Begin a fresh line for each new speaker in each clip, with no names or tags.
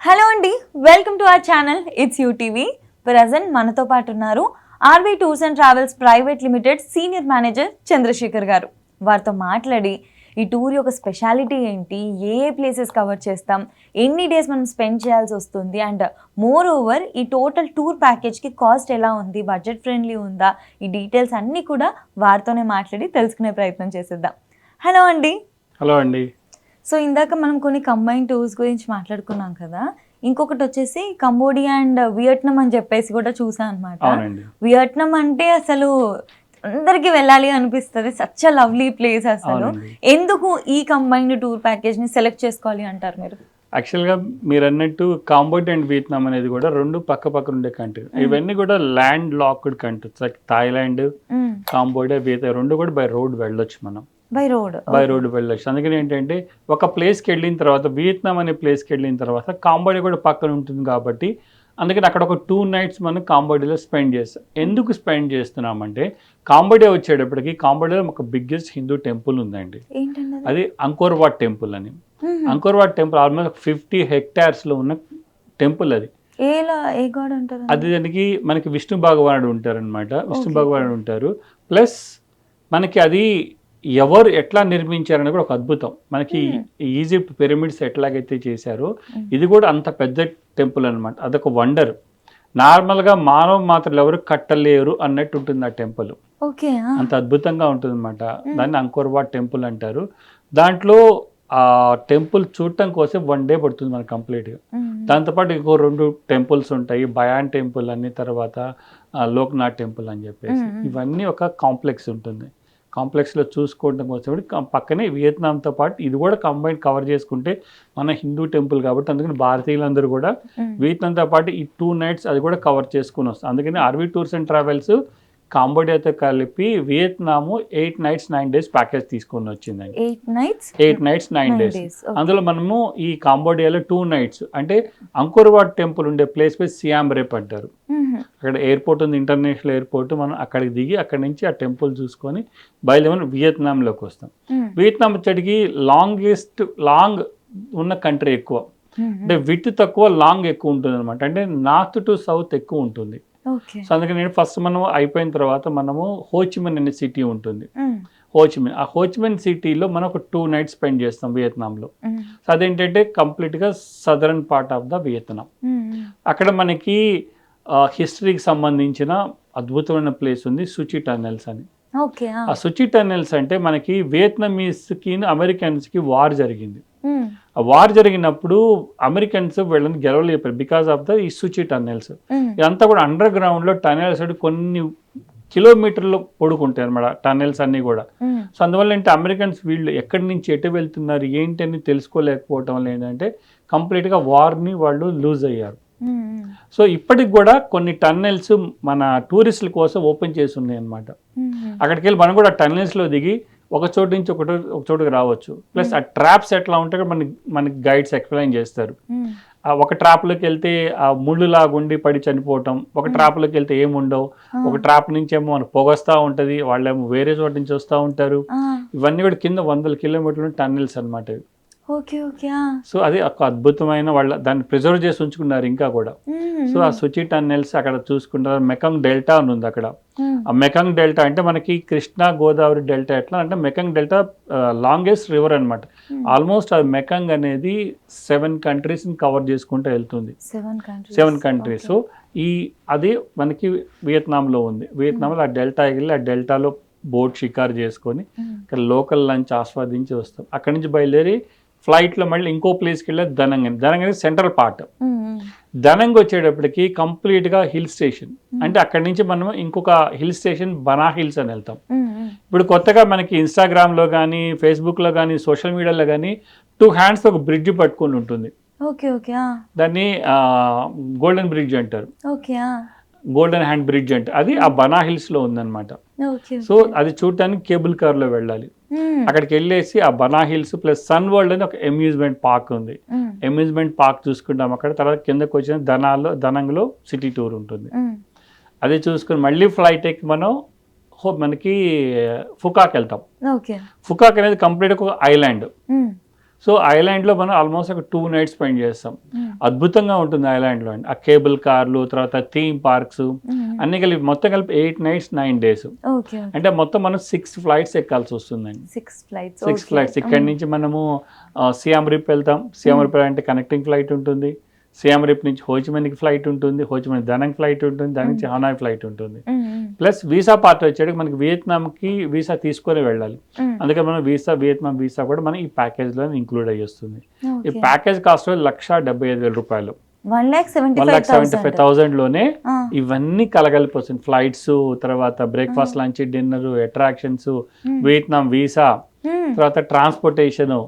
Hello అండి, welcome to our channel it's UTV. Present మనతో పాటు ఉన్నారు RV tours and travels private limited senior manager Chandrashekar గారు. వారితో మాట్లాడి ఈ టూర్ యొక్క స్పెషాలిటీ ఏంటి, ఏ ప్లేసెస్ కవర్ చేస్తాం, ఎన్ని డేస్ మనం స్పెండ్ చేయాల్సి వస్తుంది, అండ్ మోర్ ఓవర్ ఈ టోటల్ టూర్ ప్యాకేజ్కి కాస్ట్ ఎలా ఉంది, బడ్జెట్ ఫ్రెండ్లీ ఉందా, ఈ డీటెయిల్స్ అన్నీ కూడా వారితోనే మాట్లాడి తెలుసుకునే ప్రయత్నం చేసేద్దాం. హలో అండి.
హలో అండి.
సో ఇందాక మనం కొన్ని కంబైన్ టూర్స్ గురించి మాట్లాడుకున్నాం కదా, ఇంకొకటి వచ్చేసి కంబోడియా అండ్ వియట్నాం అని చెప్పేసి కూడా చూసాను అనమాట. వియట్నాం అంటే అసలు అందరికి వెళ్ళాలి అనిపిస్తుంది, సచ్ అ లవ్లీ ప్లేస్. అసలు ఎందుకు ఈ కంబైన్డ్ టూర్ ప్యాకేజ్ ని సెలెక్ట్ చేసుకోవాలి అంటారు మీరు?
యాక్చువల్గా మీరు అన్నట్టు కాంబోడియా అండ్ వియత్నాం అనేది కూడా రెండు పక్క పక్కన ఉండే కంట్రీ. ఇవన్నీ కూడా land locked countries. Like Thailand, Cambodia, Vietnam రెండు కూడా బై రోడ్ వెళ్ళొచ్చు. మనం బై రోడ్ వెళ్ళొచ్చు. అందుకని ఏంటంటే ఒక ప్లేస్కి వెళ్ళిన తర్వాత, వియత్నాం అనే ప్లేస్కి వెళ్ళిన తర్వాత కాంబోడియా కూడా పక్కన ఉంటుంది కాబట్టి అందుకని అక్కడ ఒక 2 nights మనం కాంబోడియాలో స్పెండ్ చేస్తాం. ఎందుకు స్పెండ్ చేస్తున్నామంటే, కాంబోడియా వచ్చేటప్పటికి కాంబోడియాలో ఒక బిగ్గెస్ట్ హిందూ టెంపుల్ ఉందండి. అది అంకోర్ వాట్ టెంపుల్ అని. Angkor what temple almost 50 hectares లో ఉన్న టెంపుల్. అది అది దానికి మనకి విష్ణు భగవానుడు ఉంటారు అనమాట. విష్ణు భగవానుడు ఉంటారు. ప్లస్ మనకి అది ఎవరు ఎట్లా నిర్మించారని కూడా ఒక అద్భుతం. మనకి ఈజిప్ట్ పిరమిడ్స్ ఎట్లాగైతే చేశారో ఇది కూడా అంత పెద్ద టెంపుల్ అనమాట. అదొక వండర్. నార్మల్గా మానవ మాత్రలు ఎవరు కట్టలేరు అన్నట్టు ఉంటుంది ఆ టెంపుల్. అంత అద్భుతంగా ఉంటుంది అనమాట. దాన్ని అంకోర్ వాట్ టెంపుల్ అంటారు. దాంట్లో ఆ టెంపుల్ చూడటం కోసం 1 day పడుతుంది మనకు కంప్లీట్గా. దాంతోపాటు ఇంకో 2 temples ఉంటాయి, బయాన్ టెంపుల్ అని, తర్వాత లోక్నాథ్ టెంపుల్ అని చెప్పేసి. ఇవన్నీ ఒక కాంప్లెక్స్ ఉంటుంది. కాంప్లెక్స్లో చూసుకోవడం కోసం పక్కనే వియత్నాంతో పాటు ఇది కూడా కంబైన్ కవర్ చేసుకుంటే మన హిందూ టెంపుల్ కాబట్టి అందుకని భారతీయులందరూ కూడా వియత్నాంతో పాటు ఈ 2 nights అది కూడా కవర్ చేసుకుని వస్తాం. అందుకని ఆర్వీ టూర్స్ అండ్ ట్రావెల్స్ కాంబోడియాతో కలిపి వియత్నాము 8 nights 9 days ప్యాకేజ్ తీసుకొని వచ్చిందండి. 8 nights 9 days. అందులో మనము ఈ కాంబోడియాలో 2 nights అంటే అంకోర్ వాట్ టెంపుల్ ఉండే ప్లేస్ పై సియామ్ రేప్ అంటారు. అక్కడ ఎయిర్పోర్ట్ ఉంది, ఇంటర్నేషనల్ ఎయిర్పోర్ట్. మనం అక్కడికి దిగి అక్కడి నుంచి ఆ టెంపుల్ చూసుకొని బయలుదేరి వియత్నాంలోకి వస్తాం. వియత్నాం వచ్చేటికి లాంగ్ ఉన్న కంట్రీ ఎక్కువ, అంటే విడ్త్ తక్కువ, లాంగ్ ఎక్కువ ఉంటుంది అనమాట. అంటే నార్త్ టు సౌత్ ఎక్కువ ఉంటుంది. సో అందుకని నేను ఫస్ట్ మనం అయిపోయిన తర్వాత మనము హోచిమిన్ అనే సిటీ ఉంటుంది. ఆ హోచిమిన్ సిటీలో మనం ఒక 2 nights స్పెండ్ చేస్తాం వియత్నాంలో. సో అదేంటంటే కంప్లీట్గా southern part of the Vietnam. అక్కడ మనకి హిస్టరీకి సంబంధించిన అద్భుతమైన ప్లేస్ ఉంది, సుచి టన్నెల్స్ అని. ఆ సుచి టన్నెల్స్ అంటే మనకి వియత్నమీస్కి అమెరికన్స్కి వార్ జరిగింది. ఆ వార్ జరిగినప్పుడు అమెరికన్స్ వీళ్ళని గెలవలేపారు బికాస్ ఆఫ్ ద ఈ సుచి టన్నెల్స్. ఇదంతా కూడా అండర్ గ్రౌండ్ లో టన్నెల్స్ కొన్ని కిలోమీటర్లు పొడుకుంటాయి అనమాట టన్నెల్స్ అన్ని కూడా. సో అందువల్ల ఏంటంటే అమెరికన్స్ వీళ్ళు ఎక్కడి నుంచి ఎటు వెళ్తున్నారు ఏంటి అని తెలుసుకోలేకపోవటం వల్ల ఏంటంటే కంప్లీట్ గా వార్ ని వాళ్ళు లూజ్ అయ్యారు. సో ఇప్పటికి కూడా కొన్ని టన్నెల్స్ మన టూరిస్టుల కోసం ఓపెన్ చేసి ఉన్నాయి అనమాట. అక్కడికి వెళ్ళి మనం కూడా టన్నెల్స్ లో దిగి ఒక చోటు నుంచి ఒక చోటుకి రావచ్చు. ప్లస్ ఆ ట్రాప్స్ ఎట్లా ఉంటే మనకి గైడ్స్ ఎక్స్ప్లెయిన్ చేస్తారు. ఒక ట్రాప్లోకి వెళ్తే ఆ ముళ్ళు లాగుండి పడి చనిపోవటం, ఒక ట్రాప్లోకి వెళ్తే ఏముండవు, ఒక ట్రాప్ నుంచి ఏమో మనకు పొగొస్తా ఉంటుంది, వాళ్ళేమో వేరే చోట నుంచి వస్తూ ఉంటారు. ఇవన్నీ కూడా కింద 100 kilometers టన్నెల్స్ అనమాట. సో అది ఒక అద్భుతమైన దాన్ని ప్రిజర్వ్ చేసి ఉంచుకున్నారు ఇంకా కూడా. సో ఆ సుచి టన్నెల్స్ అక్కడ చూసుకుంటారు. మెకంగ్ డెల్టా అని ఉంది అక్కడ. ఆ మెకంగ్ డెల్టా అంటే మనకి కృష్ణా గోదావరి డెల్టా ఎట్లా అంటే మెకంగ్ డెల్టా లాంగెస్ట్ రివర్ అనమాట. ఆల్మోస్ట్ ఆ మెకంగ్ అనేది 7 countries కవర్ చేసుకుంటూ వెళ్తుంది. 7 countries. సో అది మనకి వియత్నాంలో ఉంది. వియత్నాంలో ఆ డెల్టా వెళ్ళి ఆ డెల్టాలో బోట్ షికారు చేసుకొని ఇక్కడ లోకల్ లంచ్ ఆస్వాదించి వస్తాం. అక్కడి నుంచి బయలుదేరి ఫ్లైట్లో మళ్ళీ ఇంకో ప్లేస్కి వెళ్ళి దనంగ్ అనేది సెంట్రల్ పార్ట్. దనంగ్ వచ్చేటప్పటికి కంప్లీట్గా హిల్ స్టేషన్. అంటే అక్కడి నుంచి మనం ఇంకొక హిల్ స్టేషన్ బనా హిల్స్ అని వెళ్తాం. ఇప్పుడు కొత్తగా మనకి ఇన్స్టాగ్రామ్లో కానీ ఫేస్బుక్లో కానీ సోషల్ మీడియాలో కానీ 2 hands ఒక బ్రిడ్జ్ పట్టుకొని ఉంటుంది. దాన్ని గోల్డెన్ బ్రిడ్జ్ అంటారు. గోల్డెన్ హ్యాండ్ బ్రిడ్జ్ అంటే అది ఆ బనా హిల్స్ లో ఉందన్నమాట. సో అది చూడటానికి కేబుల్ కార్ లో వెళ్ళాలి. అక్కడికి వెళ్ళేసి ఆ బనా హిల్స్ ప్లస్ సన్ వరల్డ్ అని ఒక అమ్యూజ్మెంట్ పార్క్ ఉంది. అమ్యూజ్మెంట్ పార్క్ చూసుకుంటాం అక్కడ. తర్వాత కిందకు వచ్చిన దనంగ్లో సిటీ టూర్ ఉంటుంది. అది చూసుకుని మళ్ళీ ఫ్లైట్ ఎక్కి మనకి ఫుకాక్ వెళ్తాం. ఫుకాక్ అనేది కంప్లీట్ ఒక ఐలాండ్. సో ఐలాండ్లో మనం ఆల్మోస్ట్ ఒక 2 nights స్పెండ్ చేస్తాం. అద్భుతంగా ఉంటుంది ఐలాండ్లో అండి. ఆ కేబుల్ కార్లు, తర్వాత థీమ్ పార్క్స్ అన్ని కలిపి మొత్తం కలిపి 8 nights 9 days. అంటే మొత్తం మనం 6 flights ఎక్కాల్సి వస్తుందండి. 6 flights. ఇక్కడ నుంచి మనము సియామ్ రిప్ వెళ్తాం. సియామ్ రిప్ అంటే కనెక్టింగ్ ఫ్లైట్ ఉంటుంది. సియామ్ రిప్ నుంచి హోచిమిన్కి ఫ్లైట్ ఉంటుంది, హోచిమిన్ దనంగ్ ఫ్లైట్ ఉంటుంది, దాని నుంచి హనాయ్ ఫ్లైట్ ఉంటుంది. ప్లస్ వీసా పార్ట్ వచ్చేటికి మనకి వియత్నాంకి వీసా తీసుకొని వెళ్ళాలి. అందుకే మనం వియత్నాం వీసా కూడా మనం ఈ ప్యాకేజ్లో ఇంక్లూడ్ అయ్యి వస్తుంది. ఈ ప్యాకేజ్ కాస్ట్ 1,75,000 రూపాయలు. 1,75,000లోనే ఇవన్నీ కలగలిపి వస్తుంది. ఫ్లైట్స్, తర్వాత breakfast, lunch, dinner, attractions, Vietnam visa, తర్వాత ట్రాన్స్పోర్టేషన్,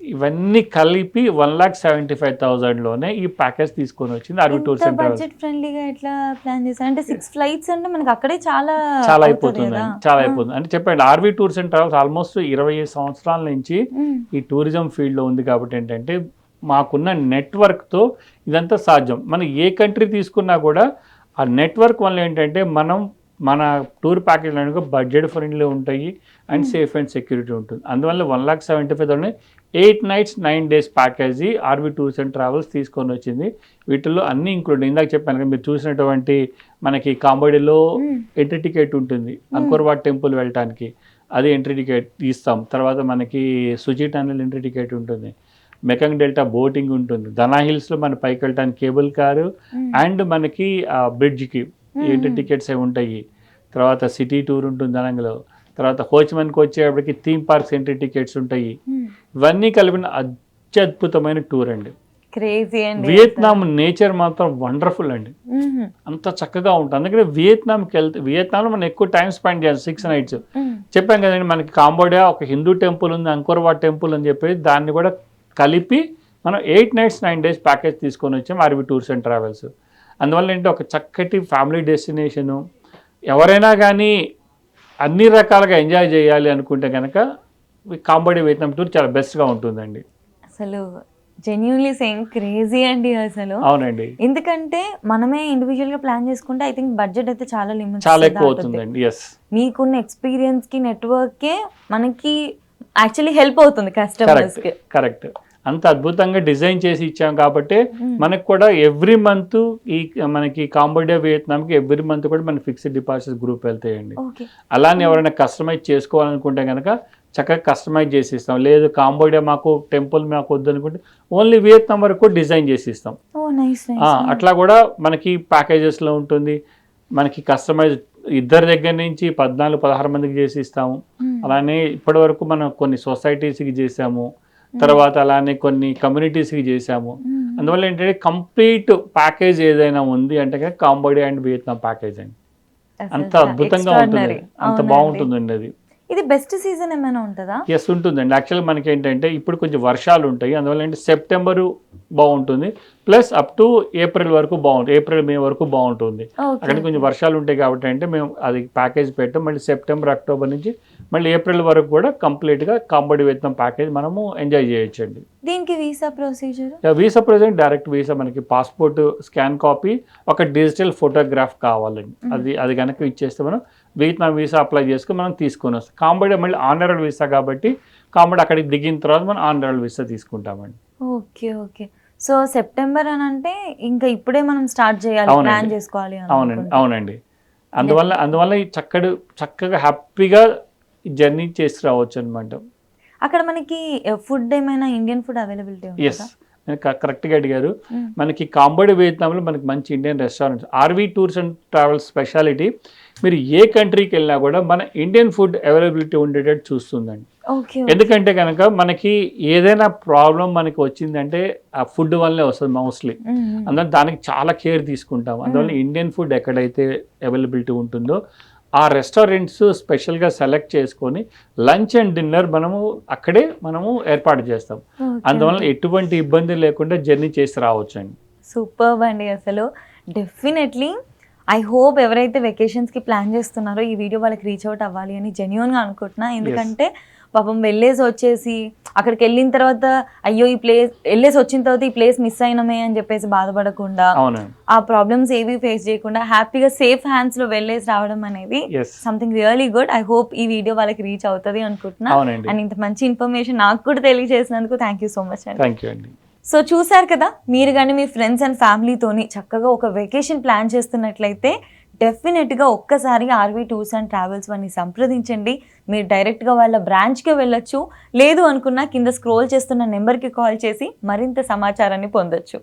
ఇవన్నీ కలిపి 1,75,000లోనే ఈ ప్యాకేజ్ తీసుకొని వచ్చింది RV tours and travels.
Budget ఫ్రెండ్లీగా ఎట్లా ప్లాన్ చేశారు అంటే 6 flights అంటే మనకి అక్కడే చాలా
అయిపోతుంది అంటే చెప్పండి. RV tours and travels almost 20 సంవత్సరాల నుంచి ఈ టూరిజం ఫీల్డ్ లో ఉంది. కాబట్టి ఏంటంటే మాకున్న నెట్వర్క్తో ఇదంతా సాధ్యం. మనం ఏ కంట్రీ తీసుకున్నా కూడా ఆ నెట్వర్క్ వల్ల ఏంటంటే మన టూర్ ప్యాకేజ్ అనేది బడ్జెట్ ఫ్రెండ్లీ ఉంటాయి అండ్ సేఫ్ అండ్ సెక్యూరిటీ ఉంటుంది. అందువల్ల 1,75,000 8 nights 9 days package RV tours and travels తీసుకొని వచ్చింది. వీటిల్లో అన్ని ఇంక్లూడ్. ఇందాక చెప్పాను కదా, మీరు చూసినటువంటి మనకి కాంబోడియాలో ఎంట్రీ టికెట్ ఉంటుంది అంకోర్ వాట్ టెంపుల్ వెళ్ళటానికి, అది ఎంట్రీ టికెట్ ఇస్తాం. తర్వాత మనకి సుచి టన్నెల్ ఎంట్రీ టికెట్ ఉంటుంది, మెకంగ్ డెల్టా బోటింగ్ ఉంటుంది, దనా హిల్స్లో మన పైకి వెళ్ళటానికి కేబుల్ కారు అండ్ మనకి బ్రిడ్జ్కి ఎంట్రీ టికెట్స్ అవి ఉంటాయి. తర్వాత సిటీ టూర్ ఉంటుంది దనంగలో. తర్వాత హోచిమిన్కి వచ్చేటప్పటికి థీమ్ పార్క్స్ ఎంట్రీ టికెట్స్ ఉంటాయి. ఇవన్నీ కలిపిన అత్యద్భుతమైన టూర్ అండి. వియత్నాం నేచర్ మాత్రం వండర్ఫుల్ అండి, అంత చక్కగా ఉంటుంది. అందుకని వియత్నాంలో మనం ఎక్కువ టైం స్పెండ్ చేయాలి. 6 nights చెప్పాం కదండి. మనకి కాంబోడియా ఒక హిందూ టెంపుల్ ఉంది, అంకోర్ వాట్ టెంపుల్ అని చెప్పేసి దాన్ని కూడా కలిపి మనం 8 nights 9 days ప్యాకేజ్ తీసుకొని వచ్చాం ఆర్వి టూర్స్ అండ్ ట్రావెల్స్. అందువల్ల ఏంటంటే ఒక చక్కటి ఫ్యామిలీ డెస్టినేషను, ఎవరైనా కానీ అన్ని రకాలుగా ఎంజాయ్ చేయాలి అనుకుంటే కనుక కాంబోడియా వియత్నాం టూర్ చాలా బెస్ట్గా ఉంటుందండి.
అసలు జెన్యూన్లీ సేయింగ్ క్రేజీ అండి అసలు.
అవునండి,
ఎందుకంటే మనమే ఇండివిజువల్గా ప్లాన్ చేసుకుంటే ఐ థింక్ బడ్జెట్ అయితే
చాలా ఎక్కువ అవుతుందండి. ఎస్,
మీకున్న ఎక్స్పీరియన్స్కి నెట్వర్క్కే మనకి యాక్చువల్లీ హెల్ప్ అవుతుంది కస్టమర్స్కి.
కరెక్ట్. అంత అద్భుతంగా డిజైన్ చేసి ఇచ్చాం కాబట్టి మనకు కూడా ఎవ్రీ మంత్ మనకి కాంబోడియా వియత్నాంకి ఎవ్రీ మంత్ కూడా మన ఫిక్స్డ్ డిపాజిట్స్ గ్రూప్ వెళ్తాయండి. అలానే ఎవరైనా కస్టమైజ్ చేసుకోవాలనుకుంటే కనుక చక్కగా కస్టమైజ్ చేసి ఇస్తాం. లేదు కాంబోడియా మాకు టెంపుల్ మాకు వద్దు అనుకుంటే ఓన్లీ వియత్నాం వరకు డిజైన్ చేసి ఇస్తాం. అట్లా కూడా మనకి ప్యాకేజెస్లో ఉంటుంది. మనకి కస్టమైజ్ ఇద్దరి దగ్గర నుంచి 14-16 మందికి చేసి ఇస్తాము. అలానే ఇప్పటి వరకు మనం కొన్ని సొసైటీస్కి చేసాము, తర్వాత అలానే కొన్ని కమ్యూనిటీస్కి చేసాము. అందువల్ల ఏంటంటే కంప్లీట్ ప్యాకేజ్ ఏదైనా ఉంది అంటే కాంబోడియా అండ్ వియత్నాం ప్యాకేజ్ అండి. అంత అద్భుతంగా ఉంటుంది, అంత బాగుంటుందండి అది.
ఇది బెస్ట్ సీజన్ ఏమైనా ఉంటుందా?
ఎస్, ఉంటుందండి. యాక్చువల్గా మనకి ఏంటంటే ఇప్పుడు కొంచెం వర్షాలు ఉంటాయి. అందువల్ల ఏంటి సెప్టెంబరు బాగుంటుంది, ప్లస్ అప్ టు ఏప్రిల్ వరకు బాగుంటుంది, ఏప్రిల్ మే వరకు బాగుంటుంది. అక్కడ కొంచెం వర్షాలు ఉంటాయి కాబట్టి అంటే మేము అది ప్యాకేజ్ పెట్టాం. మళ్ళీ సెప్టెంబర్ అక్టోబర్ నుంచి మళ్ళీ ఏప్రిల్ వరకు కూడా కంప్లీట్గా కాంబోడియా వియత్నాం ప్యాకేజ్ మనము ఎంజాయ్ చేయొచ్చండి.
దీనికి visa procedure?
Visa procedure direct visa, మనకి పాస్పోర్ట్ స్కాన్ కాపీ, ఒక డిజిటల్ ఫోటోగ్రాఫ్ కావాలండి. అది కనుక ఇచ్చేస్తే మనం వియత్నాం వీసా అప్లై చేసుకుని మనం తీసుకొని వస్తాం. కాంబోడియా మళ్ళీ ఆనరల్ వీసా కాబట్టి కాంబోడియా అక్కడికి దిగిన తర్వాత మనం ఆనరల్ వీసా తీసుకుంటామండి.
Okay okay. సో సెప్టెంబర్ అని అంటే ఇంకా ఇప్పుడే మనం స్టార్ట్ చేయాలి, ప్లాన్ చేసుకోవాలి.
అవునండి. అందువల్ల చక్కగా హ్యాపీగా జర్నీ చేసి రావచ్చు అనమాట.
అక్కడ మనకి ఫుడ్ ఏమైనా ఇండియన్ ఫుడ్ అవైలబిలిటీ ఉందా?
ఎస్, కరెక్ట్గా అడిగారు. మనకి కాంబోడియా వియత్నాంలో మనకి మంచి Indian restaurants. RV tours and travels speciality మీరు ఏ కంట్రీకి వెళ్ళినా కూడా మన ఇండియన్ ఫుడ్ అవైలబిలిటీ ఉండేటట్టు చూస్తుందండి. ఎందుకంటే కనుక మనకి ఏదైనా ప్రాబ్లం మనకి వచ్చిందంటే ఆ ఫుడ్ వల్లే వస్తుంది మోస్ట్లీ. అందువల్ల దానికి చాలా కేర్ తీసుకుంటాం. అందువల్ల ఇండియన్ ఫుడ్ ఎక్కడైతే అవైలబిలిటీ ఉంటుందో ఆ రెస్టారెంట్స్ స్పెషల్గా సెలెక్ట్ చేసుకొని లంచ్ అండ్ డిన్నర్ అక్కడే ఏర్పాటు చేస్తాం. అందువల్ల ఎటువంటి ఇబ్బంది లేకుండా జర్నీ చేసి రావచ్చు అండి.
సూపర్ అండి. అసలు డెఫినెట్లీ ఐ హోప్ ఎవరైతే వెకేషన్స్కి ప్లాన్ చేస్తున్నారో ఈ వీడియో వాళ్ళకి రీచ్ అవుట్ అవ్వాలి అని జెన్యూన్గా అనుకుంటున్నా. ఎందుకంటే పాపం వెళ్ళేసి వచ్చేసి అక్కడికి వెళ్ళిన తర్వాత అయ్యో ఈ ప్లేస్ వెళ్ళేసి వచ్చిన తర్వాత ఈ ప్లేస్ మిస్ అయినమే అని చెప్పేసి బాధపడకుండా ఆ ప్రాబ్లమ్స్ ఏవి ఫేస్ చేయకుండా హ్యాపీగా సేఫ్ హ్యాండ్స్ లో వెళ్ళేసి రావడం అనేది something really good. I hope ఈ వీడియో వాళ్ళకి రీచ్ అవుతుంది అనుకుంటున్నా. అండ్ ఇంత మంచి ఇన్ఫర్మేషన్ నాకు కూడా తెలియజేసినందుకు థ్యాంక్ యూ సో మచ్ అండి. సో చూసారు కదా, మీరు కానీ మీ ఫ్రెండ్స్ అండ్ ఫ్యామిలీతోని చక్కగా ఒక వెకేషన్ ప్లాన్ చేస్తున్నట్లయితే డెఫినెట్గా ఒక్కసారి ఆర్వీ టూర్స్ అండ్ ట్రావెల్స్ వారిని సంప్రదించండి. మీరు డైరెక్ట్గా వాళ్ళ బ్రాంచ్కి వెళ్ళొచ్చు, లేదు అనుకున్నా కింద స్క్రోల్ చేస్తున్న నెంబర్కి కాల్ చేసి మరింత సమాచారాన్ని పొందొచ్చు.